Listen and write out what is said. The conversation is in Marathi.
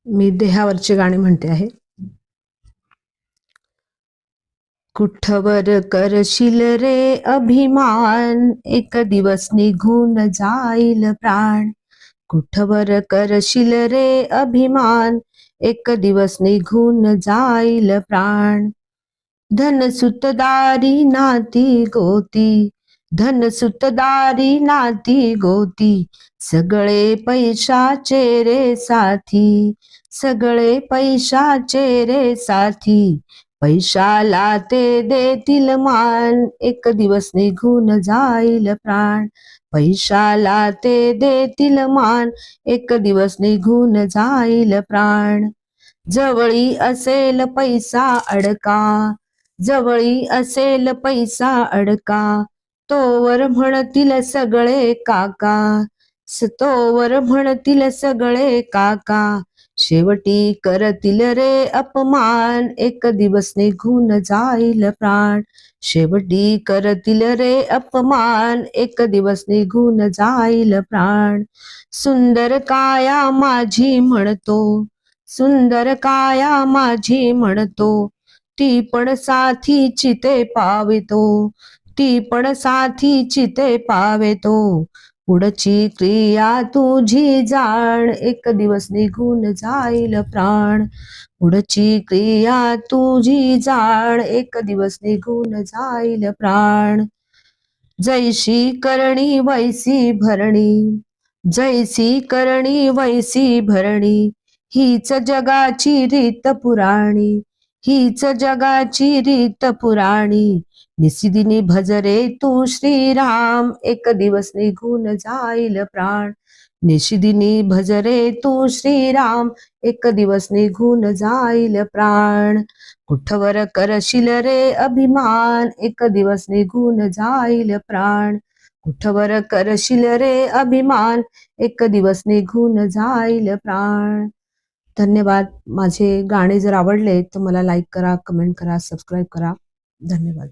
मी देहावरची गाणी म्हणते आहे. कुठवर करशील रे अभिमान, एक दिवस निघून जाईल प्राण. कुठवर करशील रे अभिमान, एक दिवस निघून जाईल प्राण. धन सुतदारी नाती गोती, धन सुतदारी नाती गोती, सगळे पैशाचे रे साथी, सगळे पैशाचे रे साथी. पैशाला ते देतील मान, एक दिवस निघून जाईल प्राण. पैशाला ते देतील मान, एक दिवस निघून जाईल प्राण. जवळी असेल पैसा अडका, जवळी असेल पैसा अडका, तोवर म्हणतील सगळे काका, तोवर म्हणतील सगळे काका. शेवटी करतील रे अपमान, एक दिवस निघून जाईल प्राण. शेवटी करतील रे अपमान, एक दिवस निघून जाईल प्राण. सुंदर काया माझी म्हणतो, सुंदर काया माझी म्हणतो, ती पण साथीची ते पावितो, ती पण साथीची ते पावेतो. पुढची क्रिया तुझी जाण, एक दिवस निघून जाईल प्राण. पुढची क्रिया तुझी जाण, एक दिवस निघून जाईल प्राण. जैशी करणी वैसी भरणी, जैसी करणी वैसी भरणी, हीच जगाची रीत पुराणी, हीच जगाची रीत पुराणी. निशिदिनी भजरे तू श्रीराम, एक दिवस निघून जाईल प्राण. निशिदिनी भजरे तू श्रीराम, एक दिवस निघून जाईल प्राण. कुठवर करशील रे अभिमान, एक दिवस निघून जाईल प्राण. कुठवर करशील रे अभिमान, एक दिवस निघून जाईल प्राण. धन्यवाद. माझे गाणे जर आवडले तर मला लाईक करा, कमेंट करा, सबस्क्राईब करा. धन्यवाद.